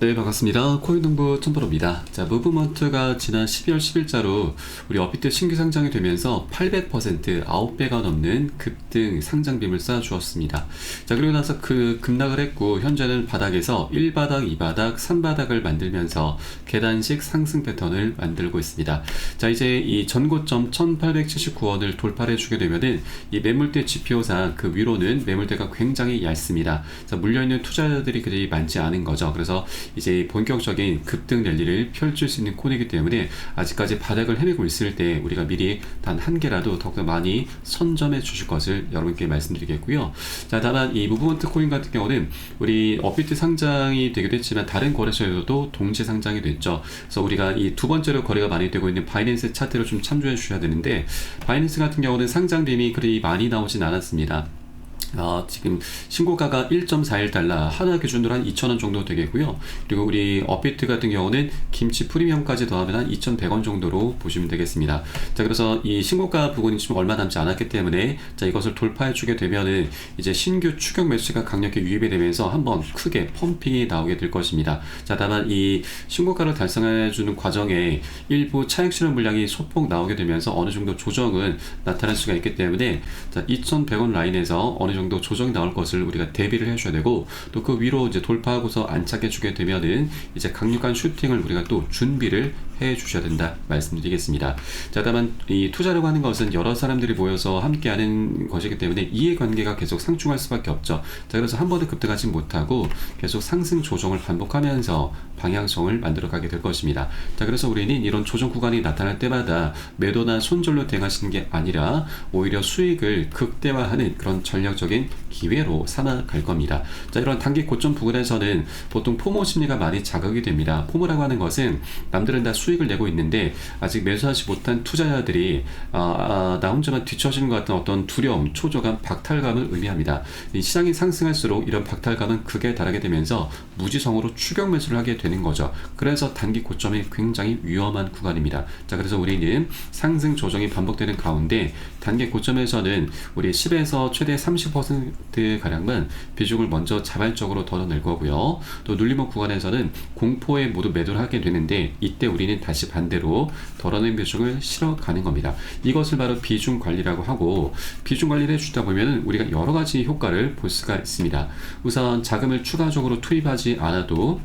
네, 반갑습니다. 코인농부 천프로입니다. 자, 무브먼트가 지난 12월 10일자로 우리 업비트 신규 상장이 되면서 800% 9배가 넘는 급등 상장빔을 쌓아주었습니다. 자, 그리고 나서 그 급락을 했고 현재는 바닥에서 1바닥, 2바닥, 3바닥을 만들면서 계단식 상승 패턴을 만들고 있습니다. 자, 이제 이 전고점 1879원을 돌파를 해주게 되면은 이 매물대 지표상 그 위로는 매물대가 굉장히 얇습니다. 자, 물려있는 투자자들이 그리 많지 않은 거죠. 그래서 이제 본격적인 급등 랠리를 펼칠 수 있는 코인이기 때문에 아직까지 바닥을 헤매고 있을 때 우리가 미리 단 한 개라도 더욱더 많이 선점해 주실 것을 여러분께 말씀드리겠고요. 자, 다만 이 무브먼트 코인 같은 경우는 우리 업비트 상장이 되기도 했지만 다른 거래소에서도 동시 상장이 됐죠. 그래서 우리가 이 두 번째로 거래가 많이 되고 있는 바이낸스 차트를 좀 참조해 주셔야 되는데, 바이낸스 같은 경우는 상장빔이 그리 많이 나오진 않았습니다. 지금 신고가가 1.41달러, 하나 기준으로 한 2,000원 정도 되겠고요. 그리고 우리 업비트 같은 경우는 김치 프리미엄까지 더하면 한 2,100원 정도로 보시면 되겠습니다. 자, 그래서 이 신고가 부분이 지금 얼마 남지 않았기 때문에 자, 이것을 돌파해 주게 되면은 이제 신규 추격 매수가 강력히 유입이 되면서 한번 크게 펌핑이 나오게 될 것입니다. 자, 다만 이 신고가를 달성해 주는 과정에 일부 차익 실현 물량이 소폭 나오게 되면서 어느 정도 조정은 나타날 수가 있기 때문에 자, 2,100원 라인에서 어느 정도 조정이 나올 것을 우리가 대비를 해줘야 되고, 또 그 위로 이제 돌파하고서 안착해 주게 되면은 이제 강력한 슈팅을 우리가 또 준비를 해 주셔야 된다 말씀드리겠습니다. 자, 다만 이 투자라고 하는 것은 여러 사람들이 모여서 함께 하는 것이기 때문에 이해관계가 계속 상충할 수밖에 없죠. 자, 그래서 한 번에 급등하지 못하고 계속 상승 조정을 반복하면서 방향성을 만들어 가게 될 것입니다. 자, 그래서 우리는 이런 조정 구간이 나타날 때마다 매도나 손절로 대응하시는 게 아니라 오히려 수익을 극대화하는 그런 전략적인 기회로 삼아 갈 겁니다. 자, 이런 단기 고점 부근에서는 보통 포모 심리가 많이 자극이 됩니다. 포모라고 하는 것은 남들은 다 수익을 내고 있는데 아직 매수하지 못한 투자자들이 나 혼자만 뒤처지는 것 같은 어떤 두려움, 초조감, 박탈감을 의미합니다. 이 시장이 상승할수록 이런 박탈감은 극에 달하게 되면서 무지성으로 추격 매수를 하게 되는 거죠. 그래서 단기 고점이 굉장히 위험한 구간입니다. 자, 그래서 우리는 상승 조정이 반복되는 가운데 단기 고점에서는 우리 10에서 최대 30% 가량만 비중을 먼저 자발적으로 덜어낼 거고요. 또 눌림목 구간에서는 공포에 모두 매도를 하게 되는데 이때 우리는 다시 반대로 덜어낸 비중을 실어가는 겁니다. 이것을 바로 비중 관리라고 하고, 비중 관리를 해주다 보면 우리가 여러 가지 효과를 볼 수가 있습니다. 우선 자금을 추가적으로 투입하지 않아도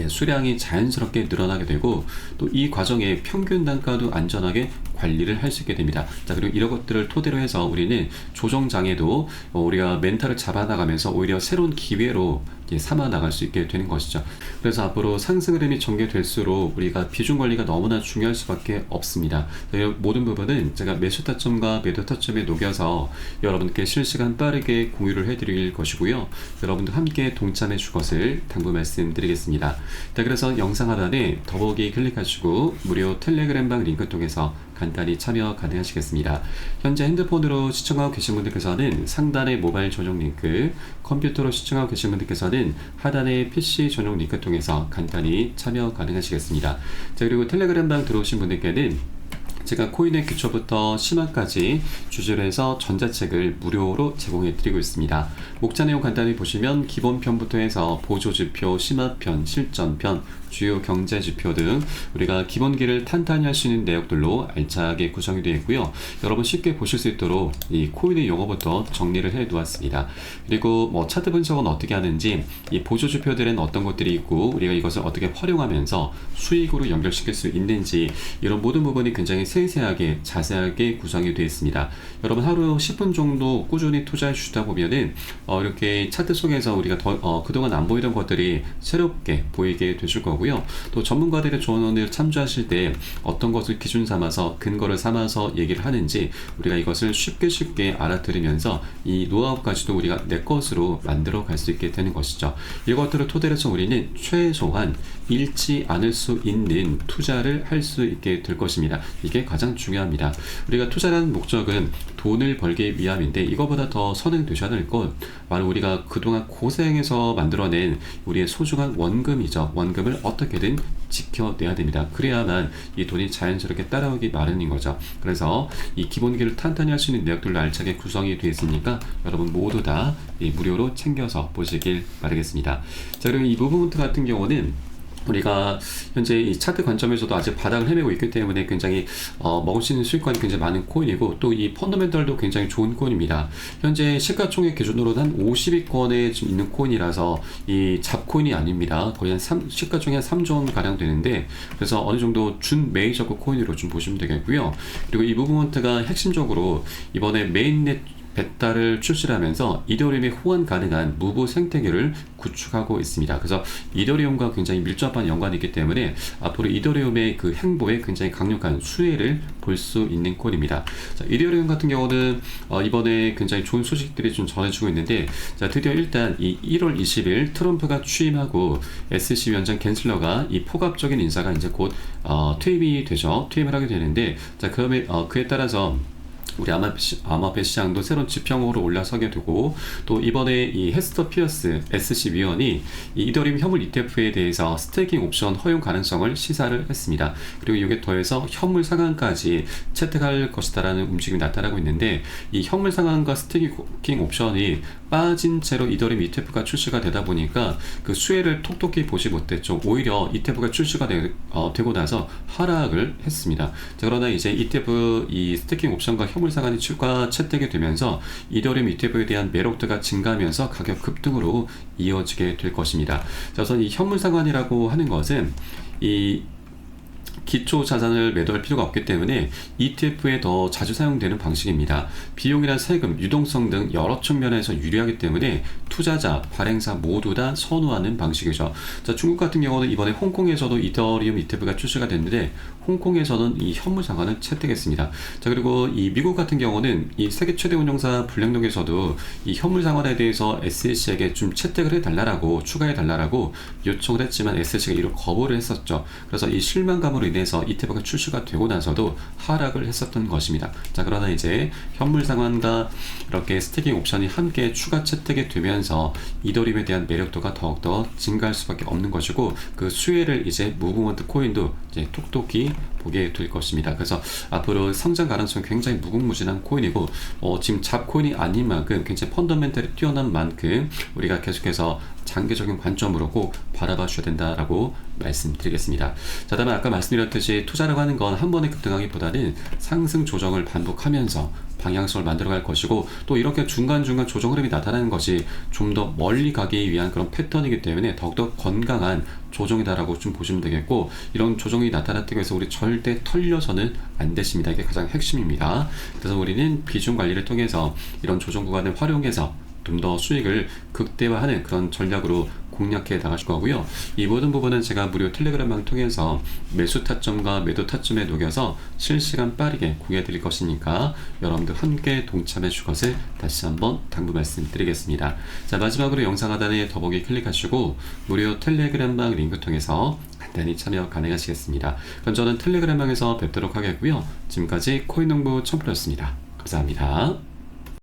수량이 자연스럽게 늘어나게 되고, 또 이 과정에 평균 단가도 안전하게 관리를 할 수 있게 됩니다. 자, 그리고 이런 것들을 토대로 해서 우리는 조정장에도 우리가 멘탈을 잡아나가면서 오히려 새로운 기회로 삼아 나갈 수 있게 되는 것이죠. 그래서 앞으로 상승 흐름이 전개될수록 우리가 비중 관리가 너무나 중요할 수밖에 없습니다. 모든 부분은 제가 매수 타점과 매도 타점에 녹여서 여러분께 실시간 빠르게 공유를 해드릴 것이고요. 여러분도 함께 동참해 줄 것을 당부 말씀드리겠습니다. 자, 그래서 영상 하단에 더보기 클릭하시고 무료 텔레그램방 링크 통해서 간단히 참여 가능하시겠습니다. 현재 핸드폰으로 시청하고 계신 분들께서는 상단의 모바일 전용 링크, 컴퓨터로 시청하고 계신 분들께서는 하단의 PC 전용 링크 통해서 간단히 참여 가능하시겠습니다. 자, 그리고 텔레그램방 들어오신 분들께는 제가 코인의 기초부터 심화까지 주제로 해서 전자책을 무료로 제공해 드리고 있습니다. 목차 내용 간단히 보시면 기본편부터 해서 보조지표, 심화편, 실전편, 주요 경제지표 등 우리가 기본기를 탄탄히 할 수 있는 내용들로 알차게 구성이 되어 있고요. 여러분 쉽게 보실 수 있도록 이 코인의 용어부터 정리를 해 놓았습니다. 그리고 차트 분석은 어떻게 하는지, 이 보조지표들은 어떤 것들이 있고 우리가 이것을 어떻게 활용하면서 수익으로 연결시킬 수 있는지, 이런 모든 부분이 굉장히 세세하게 자세하게 구성이 되어 있습니다. 여러분 하루 10분 정도 꾸준히 투자해 주시다 보면은 이렇게 차트 속에서 우리가 그동안 안 보이던 것들이 새롭게 보이게 되실 거고요. 또 전문가들의 조언을 참조하실 때 어떤 것을 기준 삼아서 근거를 삼아서 얘기를 하는지 우리가 이것을 쉽게 알아들으면서 이 노하우까지도 우리가 내 것으로 만들어 갈 수 있게 되는 것이죠. 이것들을 토대로 해서 우리는 최소한 잃지 않을 수 있는 투자를 할 수 있게 될 것입니다. 이게 게 가장 중요합니다. 우리가 투자라는 목적은 돈을 벌기 위함인데 이거보다 더 선행되셔야 될 건 바로 우리가 그동안 고생해서 만들어낸 우리의 소중한 원금이죠. 원금을 어떻게든 지켜내야 됩니다. 그래야만 이 돈이 자연스럽게 따라오기 마련인 거죠. 그래서 이 기본기를 탄탄히 할 수 있는 내역들로 알차게 구성이 되어 있으니까 여러분 모두 다 무료로 챙겨서 보시길 바라겠습니다. 자, 그리고 이 무브먼트 같은 경우는 우리가 현재 이 차트 관점에서도 아직 바닥을 헤매고 있기 때문에 굉장히 먹을 수 있는 수익권이 굉장히 많은 코인이고 또 이 펀더멘털도 굉장히 좋은 코인입니다. 현재 시가총액 기준으로는 한 50위권에 좀 있는 코인이라서 이 잡코인이 아닙니다. 거의 한 시가총액 한 3조 원 가량 되는데 그래서 어느 정도 준 메이저급 코인으로 좀 보시면 되겠고요. 그리고 이 무브먼트가 핵심적으로 이번에 메인넷 베타를 출시하면서 이더리움에 호환 가능한 무브 생태계를 구축하고 있습니다. 그래서 이더리움과 굉장히 밀접한 연관이 있기 때문에 앞으로 이더리움의 그 행보에 굉장히 강력한 수혜를 볼 수 있는 콜입니다. 자, 이더리움 같은 경우는 이번에 굉장히 좋은 소식들이 좀 전해지고 있는데 자, 드디어 일단 이 1월 20일 트럼프가 취임하고 SEC 위원장 갠슬러가 이 포괄적인 인사가 이제 곧 퇴임이 되죠. 퇴임을 하게 되는데 자, 그에 따라서 우리 암호화폐 시장도 새로운 지평으로 올라서게 되고 또 이번에 이 헤스터 피어스 SC 위원이 이 이더리움 현물 ETF에 대해서 스테이킹 옵션 허용 가능성을 시사를 했습니다. 그리고 이게 더해서 현물 상한까지 채택할 것이다라는 움직임이 나타나고 있는데 이 현물 상한과 스테이킹 옵션이 빠진 채로 이더리움 ETF가 출시가 되다 보니까 그 수혜를 톡톡히 보지 못했죠. 오히려 ETF가 출시가 되고 나서 하락을 했습니다. 자, 그러나 이제 ETF 이 스테이킹 옵션과 현물 상한이 추가 채택이 되면서 이더리움 ETF에 대한 매력도가 증가하면서 가격 급등으로 이어지게 될 것입니다. 자, 우선 이 현물 상한이라고 하는 것은 이 기초 자산을 매도할 필요가 없기 때문에 ETF에 더 자주 사용되는 방식입니다. 비용이나 세금, 유동성 등 여러 측면에서 유리하기 때문에 투자자, 발행사 모두 다 선호하는 방식이죠. 자, 중국 같은 경우는 이번에 홍콩에서도 이더리움 ETF가 출시가 됐는데 홍콩에서는 이 현물 상한을 채택했습니다. 자, 그리고 이 미국 같은 경우는 이 세계 최대 운용사 블랙록에서도 이 현물 상한에 대해서 SEC에게 좀 채택을 해달라고 추가해 달라고 요청을 했지만 SEC가 이를 거부를 했었죠. 그래서 이 실망감으로 인해서 ETF가 출시가 되고 나서도 하락을 했었던 것입니다. 자, 그러나 이제 현물 상한과 이렇게 스테이킹 옵션이 함께 추가 채택이 되면서 이더리움에 대한 매력도가 더욱더 증가할 수밖에 없는 것이고 그 수혜를 이제 무브먼트 코인도 이제 톡톡히 보게 될 것입니다. 그래서 앞으로 성장 가능성이 굉장히 무궁무진한 코인이고 지금 잡코인이 아닌 만큼 굉장히 펀더멘털이 뛰어난 만큼 우리가 계속해서 장기적인 관점으로 꼭 바라봐 주셔야 된다라고 말씀드리겠습니다. 자, 다음에 아까 말씀드렸듯이 투자라고 하는 건 한 번에 급등하기보다는 상승 조정을 반복하면서 방향성을 만들어갈 것이고 또 이렇게 중간중간 조정 흐름이 나타나는 것이 좀 더 멀리 가기 위한 그런 패턴이기 때문에 더욱더 건강한 조정이다라고 좀 보시면 되겠고 이런 조정이 나타났다고 해서 우리 절대 털려서는 안 되십니다. 이게 가장 핵심입니다. 그래서 우리는 비중 관리를 통해서 이런 조정 구간을 활용해서 좀 더 수익을 극대화하는 그런 전략으로 공략해 나가실 거고요. 이 모든 부분은 제가 무료 텔레그램을 통해서 매수 타점과 매도 타점에 녹여서 실시간 빠르게 공유해 드릴 것이니까 여러분들 함께 동참해 주실 것을 다시 한번 당부 말씀드리겠습니다. 자, 마지막으로 영상 하단에 더보기 클릭하시고 무료 텔레그램방 링크 통해서 간단히 참여 가능하시겠습니다. 그럼 저는 텔레그램방에서 뵙도록 하겠고요. 지금까지 코인농부 첨프였습니다. 감사합니다.